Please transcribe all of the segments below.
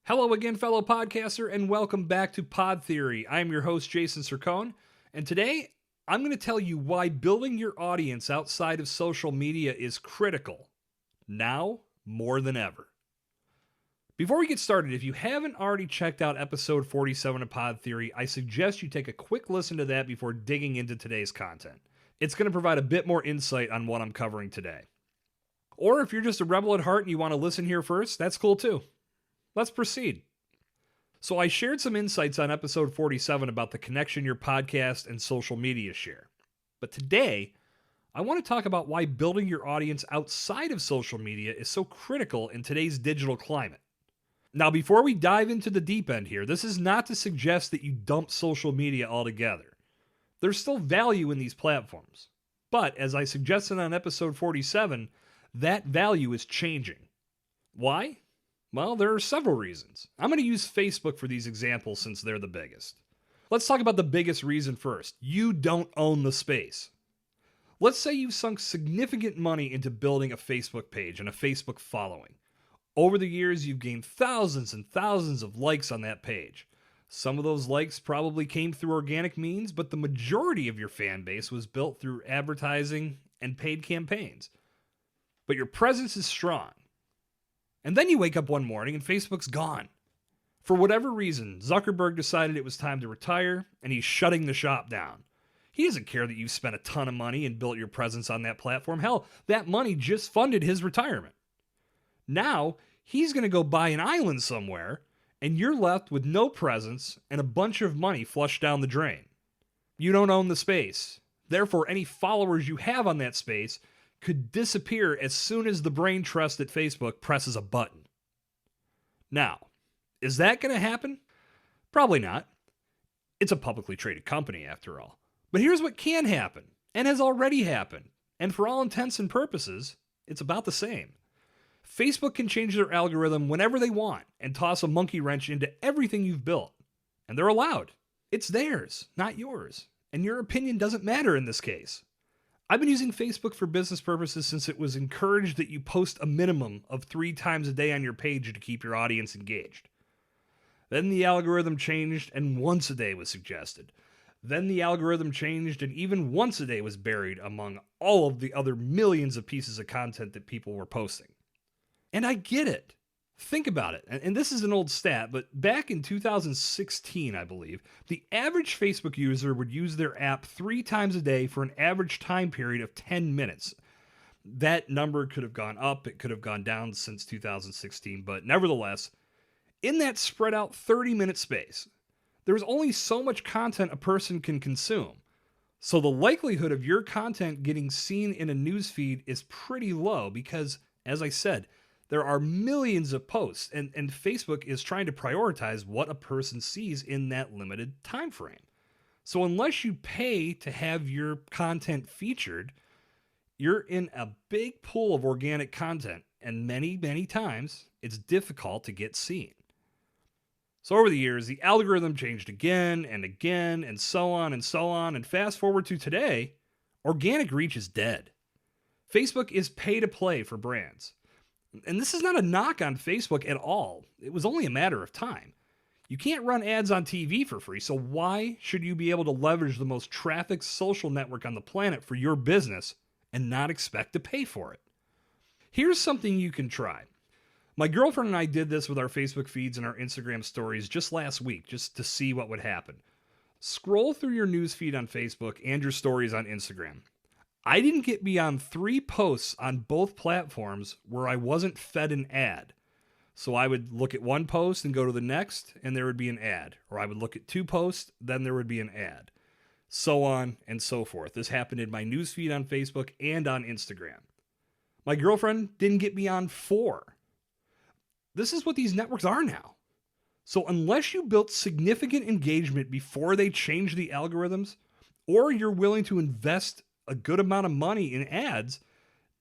Hello again, fellow podcaster, and welcome back to Pod Theory. I'm your host, Jason Cercone, and today I'm going to tell you why building your audience outside of social media is critical, now more than ever. Before we get started, if you haven't already checked out episode 47 of Pod Theory, I suggest you take a quick listen to that before digging into today's content. It's going to provide a bit more insight on what I'm covering today. Or if you're just a rebel at heart and you want to listen here first, that's cool too. Let's proceed. So I shared some insights on episode 47 about the connection your podcast and social media share. But today, I want to talk about why building your audience outside of social media is so critical in today's digital climate. Now, before we dive into the deep end here, this is not to suggest that you dump social media altogether. There's still value in these platforms. But as I suggested on episode 47, that value is changing. Why? Well, there are several reasons. I'm going to use Facebook for these examples since they're the biggest. Let's talk about the biggest reason first. You don't own the space. Let's say you've sunk significant money into building a Facebook page and a Facebook following. Over the years, you've gained thousands and thousands of likes on that page. Some of those likes probably came through organic means, but the majority of your fan base was built through advertising and paid campaigns. But your presence is strong. And then you wake up one morning and Facebook's gone. For whatever reason, Zuckerberg decided it was time to retire, and he's shutting the shop down. He doesn't care that you've spent a ton of money and built your presence on that platform. Hell, that money just funded his retirement. Now, he's going to go buy an island somewhere, and you're left with no presence and a bunch of money flushed down the drain. You don't own the space. Therefore, any followers you have on that space could disappear as soon as the brain trust at Facebook presses a button. Now, is that going to happen? Probably not. It's a publicly traded company after all. But here's what can happen, and has already happened, and for all intents and purposes, it's about the same. Facebook can change their algorithm whenever they want and toss a monkey wrench into everything you've built. And they're allowed. It's theirs, not yours. And your opinion doesn't matter in this case. I've been using Facebook for business purposes since it was encouraged that you post a minimum of 3 times a day on your page to keep your audience engaged. Then the algorithm changed and once a day was suggested. Then the algorithm changed and even once a day was buried among all of the other millions of pieces of content that people were posting. And I get it. Think about it. And this is an old stat, but back in 2016, I believe, the average Facebook user would use their app 3 times a day for an average time period of 10 minutes. That number could have gone up, it could have gone down since 2016, but nevertheless, in that spread out 30-minute space, there's only so much content a person can consume. So the likelihood of your content getting seen in a newsfeed is pretty low because, as I said, there are millions of posts, and Facebook is trying to prioritize what a person sees in that limited time frame. So unless you pay to have your content featured, you're in a big pool of organic content, and many, many times it's difficult to get seen. So over the years, the algorithm changed again and again, and so on and so on, and fast forward to today, organic reach is dead. Facebook is pay to play for brands. And this is not a knock on Facebook at all. It was only a matter of time. You can't run ads on TV for free, so why should you be able to leverage the most trafficked social network on the planet for your business and not expect to pay for it? Here's something you can try. My girlfriend and I did this with our Facebook feeds and our Instagram stories just last week, just to see what would happen. Scroll through your news feed on Facebook and your stories on Instagram. I didn't get beyond 3 posts on both platforms where I wasn't fed an ad. So I would look at one post and go to the next, and there would be an ad. Or I would look at 2 posts, then there would be an ad. So on and so forth. This happened in my newsfeed on Facebook and on Instagram. My girlfriend didn't get beyond 4. This is what these networks are now. So unless you built significant engagement before they change the algorithms, or you're willing to invest a good amount of money in ads,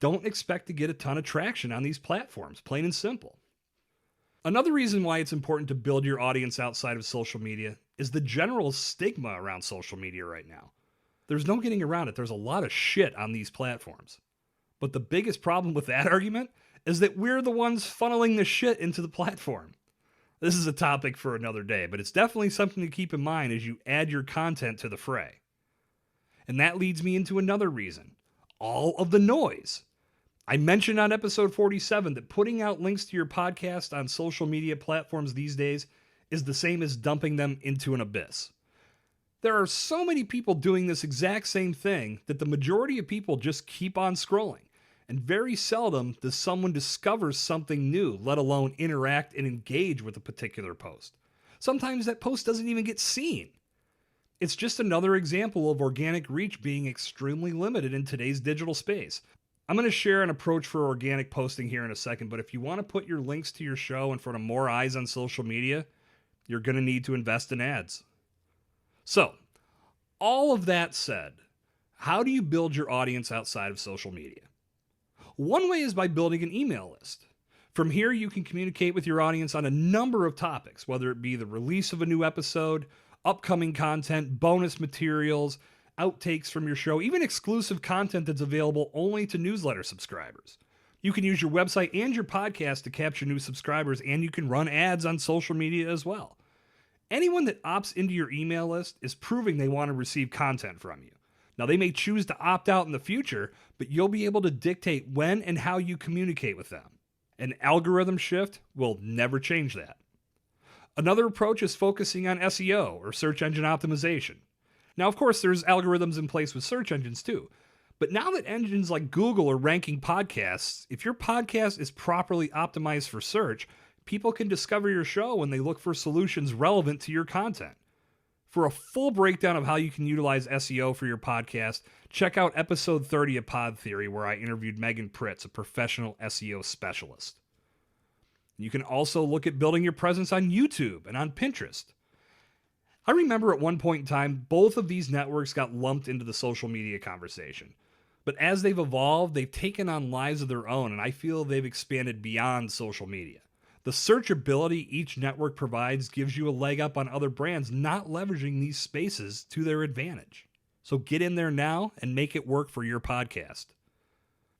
don't expect to get a ton of traction on these platforms, plain and simple. Another reason why it's important to build your audience outside of social media is the general stigma around social media right now. There's no getting around it. There's a lot of shit on these platforms. But the biggest problem with that argument is that we're the ones funneling the shit into the platform. This is a topic for another day, but it's definitely something to keep in mind as you add your content to the fray. And that leads me into another reason: all of the noise. I mentioned on episode 47 that putting out links to your podcast on social media platforms these days is the same as dumping them into an abyss. There are so many people doing this exact same thing that the majority of people just keep on scrolling, and very seldom does someone discover something new, let alone interact and engage with a particular post. Sometimes that post doesn't even get seen. It's just another example of organic reach being extremely limited in today's digital space. I'm going to share an approach for organic posting here in a second, but if you want to put your links to your show in front of more eyes on social media, you're going to need to invest in ads. So, all of that said, how do you build your audience outside of social media? One way is by building an email list. From here, you can communicate with your audience on a number of topics, whether it be the release of a new episode, upcoming content, bonus materials, outtakes from your show, even exclusive content that's available only to newsletter subscribers. You can use your website and your podcast to capture new subscribers, and you can run ads on social media as well. Anyone that opts into your email list is proving they want to receive content from you. Now, they may choose to opt out in the future, but you'll be able to dictate when and how you communicate with them. An algorithm shift will never change that. Another approach is focusing on SEO, or search engine optimization. Now, of course, there's algorithms in place with search engines too. But now that engines like Google are ranking podcasts, if your podcast is properly optimized for search, people can discover your show when they look for solutions relevant to your content. For a full breakdown of how you can utilize SEO for your podcast, check out episode 30 of Pod Theory, where I interviewed Megan Pritz, a professional SEO specialist. You can also look at building your presence on YouTube and on Pinterest. I remember at one point in time, both of these networks got lumped into the social media conversation. But as they've evolved, they've taken on lives of their own, and I feel they've expanded beyond social media. The searchability each network provides gives you a leg up on other brands not leveraging these spaces to their advantage. So get in there now and make it work for your podcast.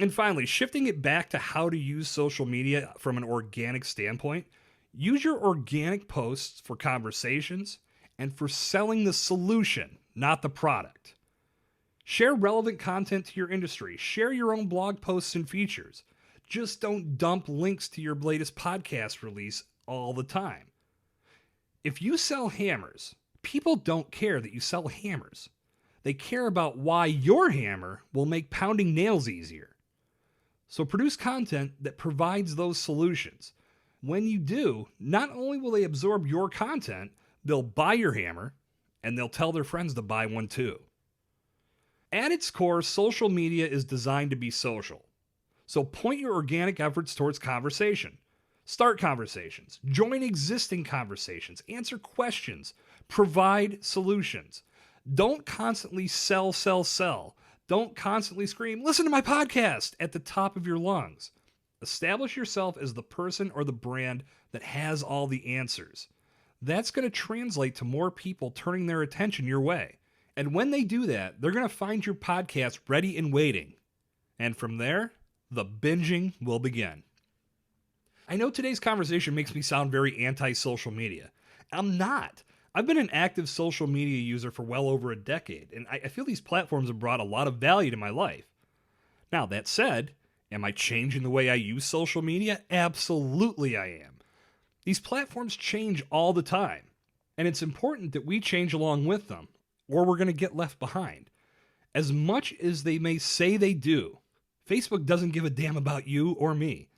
And finally, shifting it back to how to use social media from an organic standpoint, use your organic posts for conversations and for selling the solution, not the product. Share relevant content to your industry. Share your own blog posts and features. Just don't dump links to your latest podcast release all the time. If you sell hammers, people don't care that you sell hammers. They care about why your hammer will make pounding nails easier. So produce content that provides those solutions. When you do, not only will they absorb your content, they'll buy your hammer, and they'll tell their friends to buy one too. At its core, social media is designed to be social. So point your organic efforts towards conversation. Start conversations, join existing conversations, answer questions, provide solutions. Don't constantly sell. Don't constantly scream, "Listen to my podcast," at the top of your lungs. Establish yourself as the person or the brand that has all the answers. That's going to translate to more people turning their attention your way. And when they do that, they're going to find your podcast ready and waiting. And from there, the binging will begin. I know today's conversation makes me sound very anti-social media. I'm not. I've been an active social media user for well over a decade, and I feel these platforms have brought a lot of value to my life. Now, that said, am I changing the way I use social media? Absolutely I am. These platforms change all the time, and it's important that we change along with them, or we're going to get left behind. As much as they may say they do, Facebook doesn't give a damn about you or me.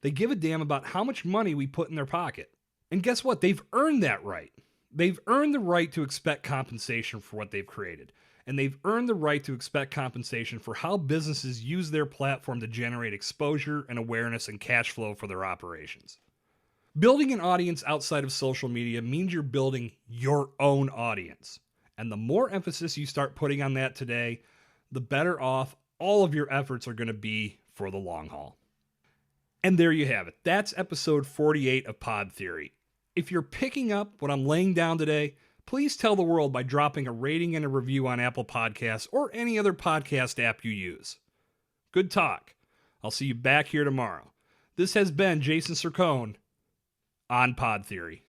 They give a damn about how much money we put in their pocket. And guess what? They've earned that right. They've earned the right to expect compensation for what they've created. And they've earned the right to expect compensation for how businesses use their platform to generate exposure and awareness and cash flow for their operations. Building an audience outside of social media means you're building your own audience. And the more emphasis you start putting on that today, the better off all of your efforts are going to be for the long haul. And there you have it. That's episode 48 of Pod Theory. If you're picking up what I'm laying down today, please tell the world by dropping a rating and a review on Apple Podcasts or any other podcast app you use. Good talk. I'll see you back here tomorrow. This has been Jason Cercone. on Pod Theory.